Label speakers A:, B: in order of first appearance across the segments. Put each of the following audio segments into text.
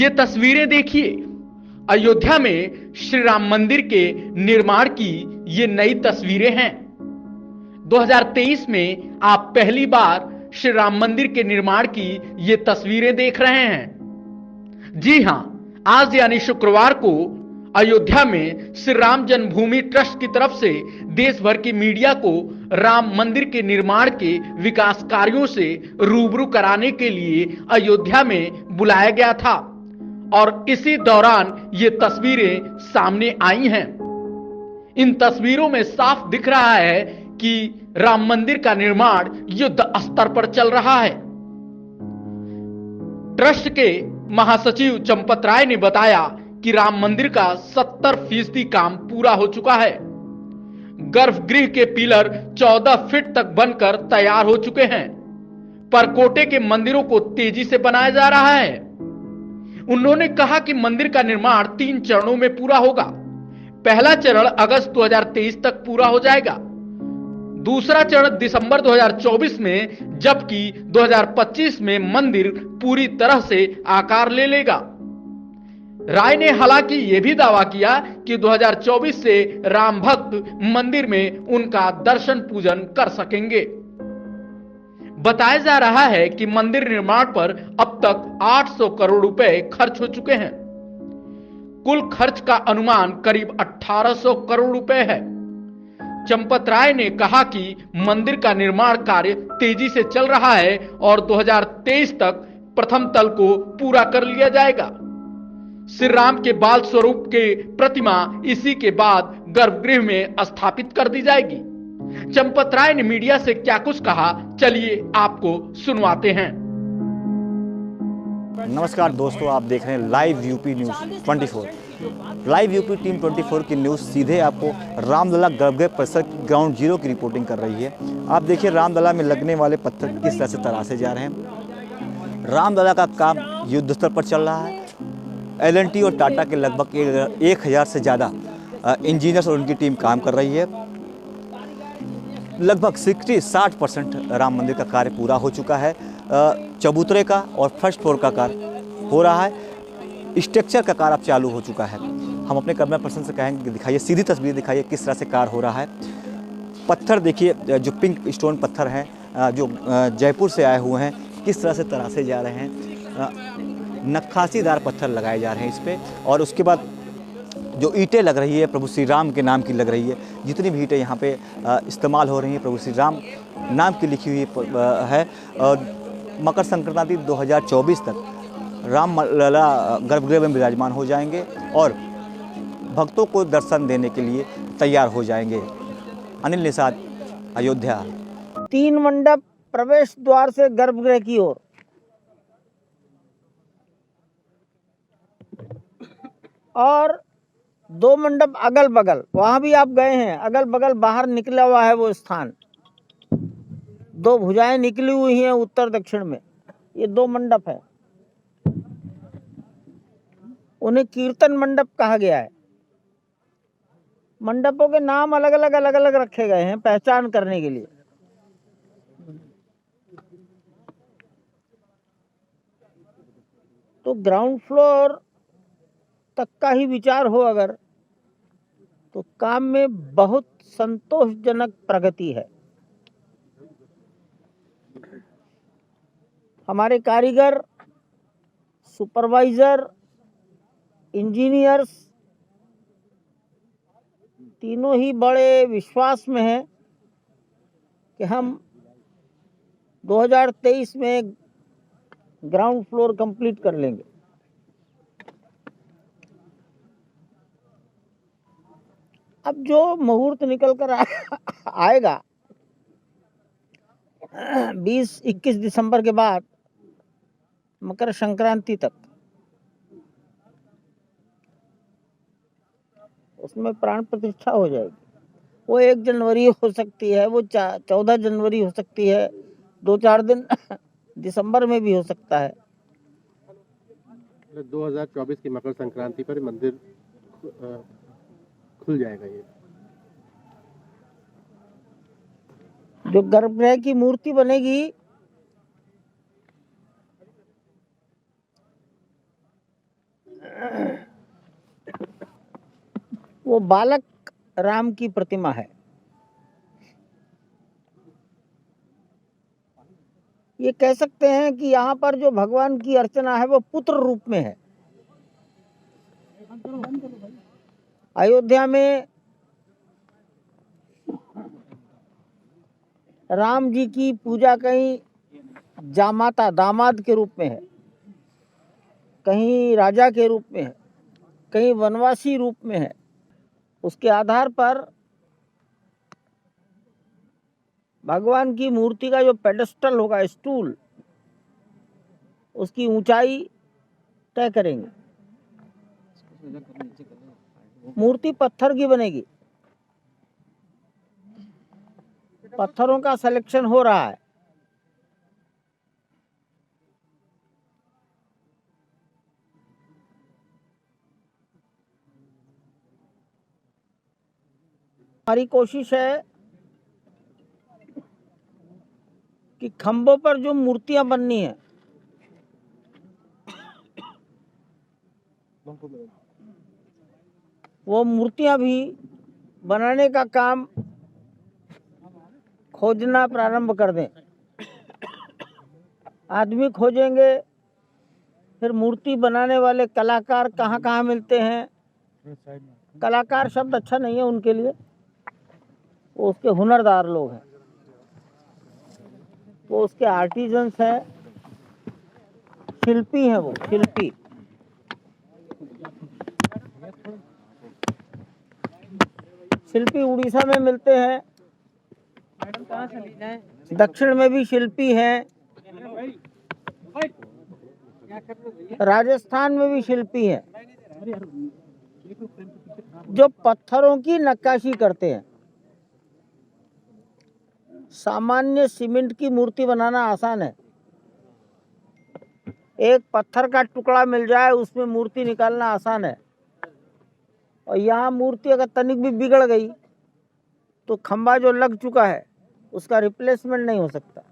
A: ये तस्वीरें देखिए, अयोध्या में श्री राम मंदिर के निर्माण की ये नई तस्वीरें हैं। 2023 में आप पहली बार श्री राम मंदिर के निर्माण की ये तस्वीरें देख रहे हैं। जी हां, आज यानी शुक्रवार को अयोध्या में श्री राम जन्मभूमि ट्रस्ट की तरफ से देश भर की मीडिया को राम मंदिर के निर्माण के विकास कार्यों से रूबरू कराने के लिए अयोध्या में बुलाया गया था और इसी दौरान ये तस्वीरें सामने आई हैं। इन तस्वीरों में साफ दिख रहा है कि राम मंदिर का निर्माण युद्ध स्तर पर चल रहा है। ट्रस्ट के महासचिव चंपत राय ने बताया कि राम मंदिर का 70% काम पूरा हो चुका है। गर्भगृह के पिलर 14 फीट तक बनकर तैयार हो चुके हैं। परकोटे के मंदिरों को तेजी से बनाया जा रहा है। उन्होंने कहा कि मंदिर का निर्माण 3 चरणों में पूरा होगा। पहला चरण अगस्त 2023 तक पूरा हो जाएगा, दूसरा चरण दिसंबर 2024 में, जबकि 2025 में मंदिर पूरी तरह से आकार ले लेगा। राय ने हालांकि यह भी दावा किया कि 2024 से राम भक्त मंदिर में उनका दर्शन पूजन कर सकेंगे। बताया जा रहा है कि मंदिर निर्माण पर अब तक 800 करोड़ रुपए खर्च हो चुके हैं। कुल खर्च का अनुमान करीब 1800 करोड़ रुपए है। चंपत राय ने कहा कि मंदिर का निर्माण कार्य तेजी से चल रहा है और 2023 तक प्रथम तल को पूरा कर लिया जाएगा। श्री राम के बाल स्वरूप के प्रतिमा इसी के बाद गर्भगृह में स्थापित कर दी जाएगी। चंपत राय ने मीडिया से क्या कुछ कहा, चलिए आपको सुनवाते हैं।
B: नमस्कार दोस्तों, आप देख रहे हैं live UP news 24। Live UP team 24 की न्यूज़ सीधे आपको रामलला गर्भगृह परिसर ग्राउंड जीरो की रिपोर्टिंग कर रही है। आप देखिए रामलला में लगने वाले पत्थर किस तरह से तराशे जा रहे हैं। रामलला का काम युद्ध स्तर पर चल रहा है। L&T और टाटा के लगभग 1000 से ज़्यादा इंजीनियर्स और उनकी टीम काम कर रही है। लगभग 60% राम मंदिर का कार्य पूरा हो चुका है। चबूतरे का और फर्स्ट फ्लोर का कार्य हो रहा है। स्ट्रक्चर का कार्य अब चालू हो चुका है। हम अपने कैमरा पर्सन से कहेंगे कि दिखाइए, सीधी तस्वीर दिखाइए किस तरह से कार्य हो रहा है। पत्थर देखिए, जो पिंक स्टोन पत्थर हैं, जो जयपुर से आए हुए हैं, किस तरह से तराशे जा रहे हैं। नक्काशीदार पत्थर लगाए जा रहे हैं इस पर। और उसके बाद जो ईंटें लग रही है प्रभु श्री राम के नाम की लग रही है। जितनी भी ईंटें यहाँ पे इस्तेमाल हो रही हैं प्रभु श्री राम नाम की लिखी हुई है। और मकर संक्रांति 2024 तक राम लला गर्भगृह में विराजमान हो जाएंगे और भक्तों को दर्शन देने के लिए तैयार हो जाएंगे। अनिल निषाद, अयोध्या।
C: 3 मंडप प्रवेश द्वार से गर्भगृह की ओर और 2 मंडप अगल बगल, वहां भी आप गए हैं, अगल बगल बाहर निकला हुआ है वो स्थान। 2 भुजाएं निकली हुई हैं उत्तर दक्षिण में। ये 2 मंडप है, उन्हें कीर्तन मंडप कहा गया है। मंडपों के नाम अलग अलग रखे गए हैं पहचान करने के लिए। तो ग्राउंड फ्लोर तक का ही विचार हो अगर, तो काम में बहुत संतोषजनक प्रगति है। हमारे कारीगर, सुपरवाइजर, इंजीनियर्स तीनों ही बड़े विश्वास में हैं कि हम 2023 में ग्राउंड फ्लोर कंप्लीट कर लेंगे। अब जो मुहूर्त निकल कर आएगा 20-21 दिसंबर के बाद मकर संक्रांति तक, उसमें प्राण प्रतिष्ठा हो जाएगी। वो 1 जनवरी हो सकती है, वो 14 जनवरी हो सकती है, 2-4 दिन दिसंबर में भी हो सकता है।
D: 2024 की मकर संक्रांति पर मंदिर खुल जाएगा। ये
C: जो गर्भगृह की मूर्ति बनेगी वो बालक राम की प्रतिमा है। ये कह सकते हैं कि यहाँ पर जो भगवान की अर्चना है वो पुत्र रूप में है। अयोध्या में राम जी की पूजा कहीं जामाता दामाद के रूप में है, कहीं राजा के रूप में है, कहीं वनवासी रूप में है। उसके आधार पर भगवान की मूर्ति का जो पेडेस्टल होगा, स्टूल, उसकी ऊंचाई तय करेंगे। मूर्ति पत्थर की बनेगी। पत्थरों का सिलेक्शन हो रहा है। हमारी कोशिश है कि खंभों पर जो मूर्तियां बननी है वो मूर्तियां भी बनाने का काम खोजना प्रारंभ कर दें। आदमी खोजेंगे, फिर मूर्ति बनाने वाले कलाकार कहाँ कहाँ मिलते हैं। कलाकार शब्द अच्छा नहीं है उनके लिए, वो उसके हुनरदार लोग हैं, वो उसके आर्टिजन्स हैं, शिल्पी हैं। वो शिल्पी शिल्पी उड़ीसा में मिलते हैं, दक्षिण में भी शिल्पी हैं, राजस्थान में भी शिल्पी हैं जो पत्थरों की नक्काशी करते हैं। सामान्य सीमेंट की मूर्ति बनाना आसान है। एक पत्थर का टुकड़ा मिल जाए उसमें मूर्ति निकालना आसान है। और यहाँ मूर्ति अगर तनिक भी बिगड़ गई तो खंभा जो लग चुका है उसका रिप्लेसमेंट नहीं हो सकता।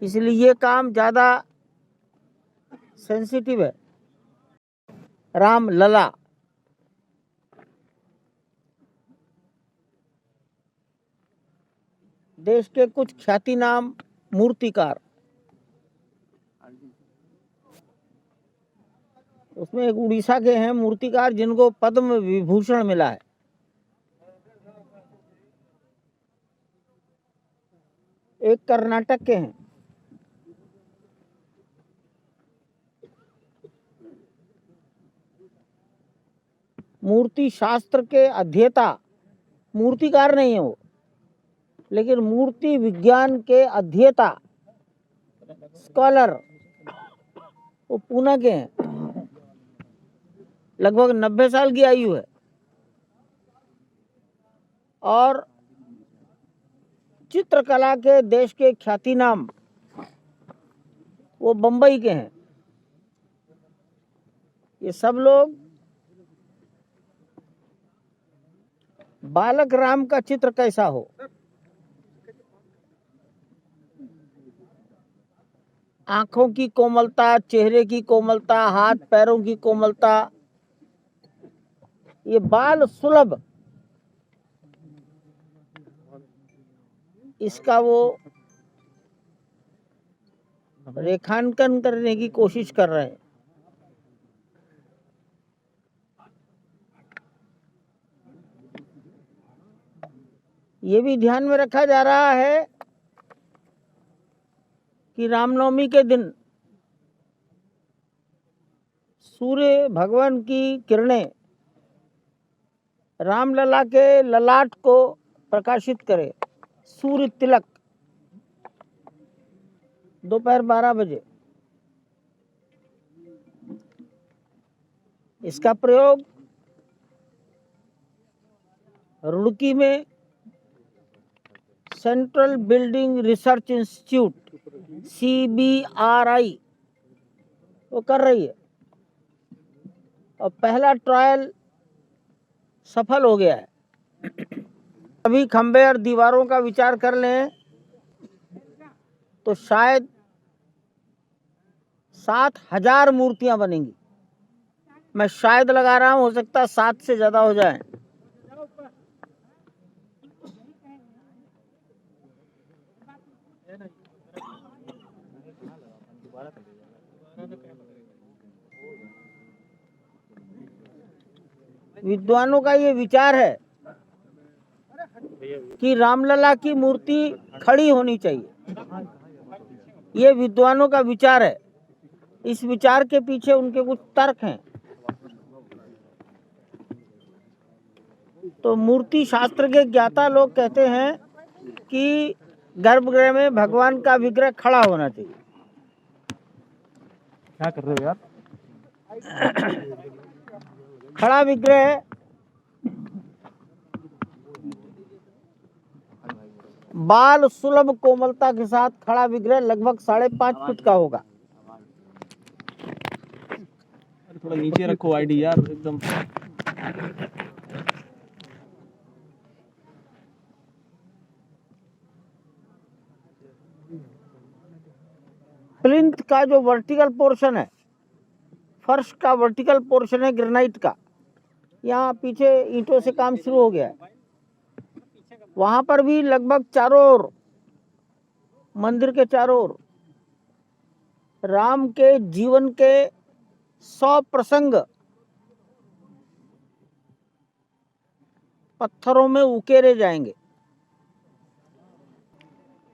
C: इसलिए ये काम ज़्यादा सेंसिटिव है। राम लला देश के कुछ ख्याति नाम मूर्तिकार, उसमें एक उड़ीसा के हैं मूर्तिकार जिनको पद्म विभूषण मिला है। एक कर्नाटक के हैं। मूर्ति शास्त्र के अध्येता, मूर्तिकार नहीं है वो, लेकिन मूर्ति विज्ञान के अध्येता, स्कॉलर, वो पुणे के हैं। लगभग 90 साल की आयु है। और चित्रकला के देश के ख्याति नाम वो बंबई के हैं। ये सब लोग बालक राम का चित्र कैसा हो, आंखों की कोमलता, चेहरे की कोमलता, हाथ पैरों की कोमलता, ये बाल सुलभ, इसका वो रेखांकन करने की कोशिश कर रहे हैं। ये भी ध्यान में रखा जा रहा है कि रामनवमी के दिन सूर्य भगवान की किरणें रामलला के ललाट को प्रकाशित करे। सूर्य तिलक दोपहर 12 बजे। इसका प्रयोग रुड़की में central building research institute CBRI वो कर रही है और पहला ट्रायल सफल हो गया है। अभी खंबे और दीवारों का विचार कर लें तो शायद 7,000 मूर्तियां बनेंगी। मैं शायद लगा रहा हूं, हो सकता है 7 से ज्यादा हो जाए। विद्वानों का ये विचार है कि रामलला की मूर्ति खड़ी होनी चाहिए। ये विद्वानों का विचार है। इस विचार के पीछे उनके कुछ तर्क हैं। तो मूर्ति शास्त्र के ज्ञाता लोग कहते हैं कि गर्भगृह में भगवान का विग्रह खड़ा होना चाहिए।
E: क्या कर रहे हो यार?
C: खड़ा विग्रह बाल सुलभ कोमलता के साथ खड़ा विग्रह लगभग 5.5 फीट का होगा।
E: थोड़ा नीचे रखो आईडी यार, एकदम।
C: प्लिंथ का जो वर्टिकल पोर्शन है, फर्श का वर्टिकल पोर्शन है ग्रेनाइट का, यहाँ पीछे ईंटों से काम शुरू हो गया है। वहां पर भी लगभग चारों ओर, मंदिर के चारों ओर राम के जीवन के 100 प्रसंग पत्थरों में उकेरे जाएंगे।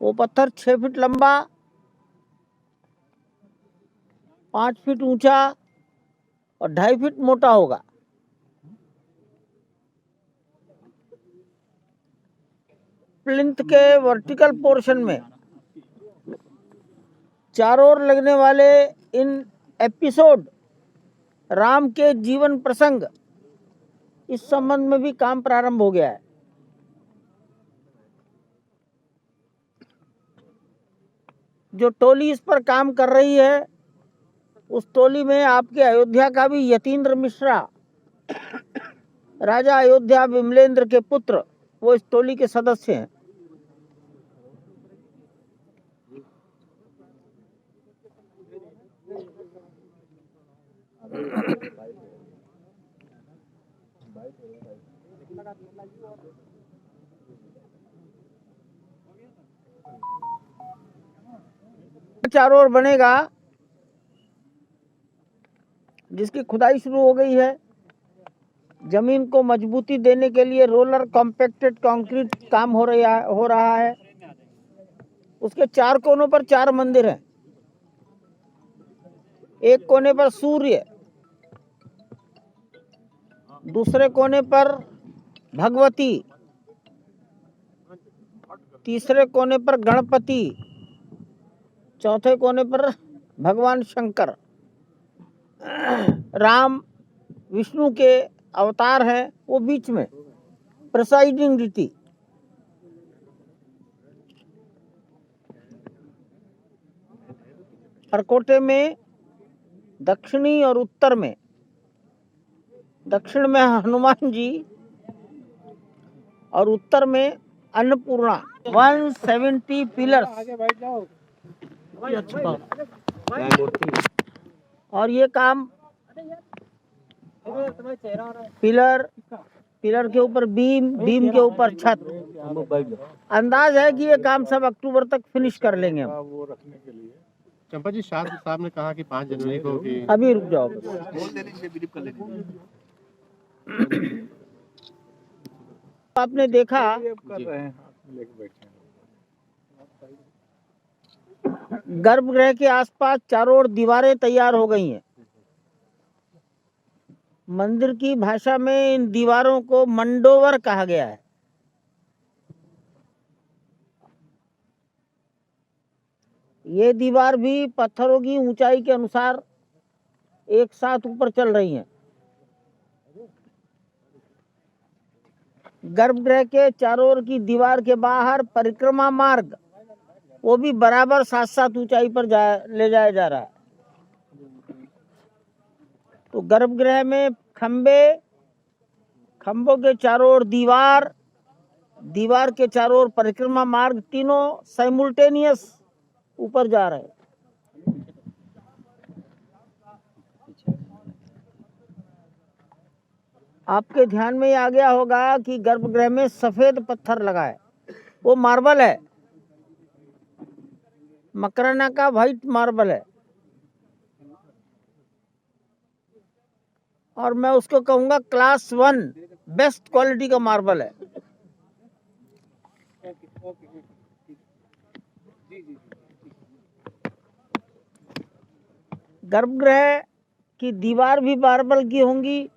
C: वो पत्थर 6 फीट लंबा, 5 फीट ऊंचा और 2.5 फीट मोटा होगा। प्लिंथ के वर्टिकल पोर्शन में चारों ओर लगने वाले इन एपिसोड, राम के जीवन प्रसंग, इस संबंध में भी काम प्रारंभ हो गया है। जो टोली इस पर काम कर रही है, उस टोली में आपके अयोध्या का भी यतीन्द्र मिश्रा, राजा अयोध्या विमलेंद्र के पुत्र, वो इस टोली के सदस्य हैं। चारों ओर बनेगा, जिसकी खुदाई शुरू हो गई है। जमीन को मजबूती देने के लिए रोलर कॉम्पैक्टेड कंक्रीट काम हो रहा है। उसके 4 कोनों पर 4 मंदिर हैं। एक कोने पर सूर्य, दूसरे कोने पर भगवती, तीसरे कोने पर गणपति, चौथे कोने पर भगवान शंकर। राम विष्णु के अवतार हैं, वो बीच में प्रिसाइडिंग डिटी। परकोटे में दक्षिणी और उत्तर में, दक्षिण में हनुमान जी और उत्तर में अन्नपूर्णा। 170 पिलर्स और ये काम पिलर के ऊपर बीम के ऊपर छत। अंदाज है कि ये काम सब अक्टूबर तक फिनिश कर लेंगे हम।
D: चंपा जी, शास्त्री साहब ने कहा कि 5 जनवरी को भी।
C: अभी रुक जाओ। आपने देखा गर्भगृह के आसपास चारों ओर दीवारें तैयार हो गई हैं। मंदिर की भाषा में इन दीवारों को मंडोवर कहा गया है। ये दीवार भी पत्थरों की ऊंचाई के अनुसार एक साथ ऊपर चल रही हैं। गर्भगृह के चारों ओर की दीवार के बाहर परिक्रमा मार्ग, वो भी बराबर साथ ऊंचाई पर ले जाया जा रहा है। तो गर्भगृह में खंभों के चारों ओर दीवार के चारों ओर परिक्रमा मार्ग, तीनों साइमुल्टेनियस ऊपर जा रहे हैं। आपके ध्यान में ये आ गया होगा कि गर्भगृह में सफेद पत्थर लगा है, वो मार्बल है, मकराना का व्हाइट मार्बल है। और मैं उसको कहूँगा क्लास 1 बेस्ट क्वालिटी का मार्बल है। गर्भगृह की दीवार भी मार्बल की होंगी,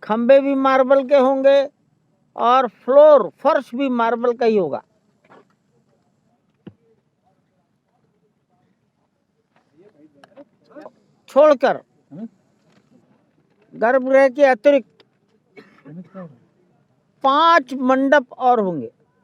C: खंबे भी मार्बल के होंगे और फ्लोर फर्श भी मार्बल का ही होगा। छोड़कर गर्भगृह के अतिरिक्त 5 मंडप और होंगे।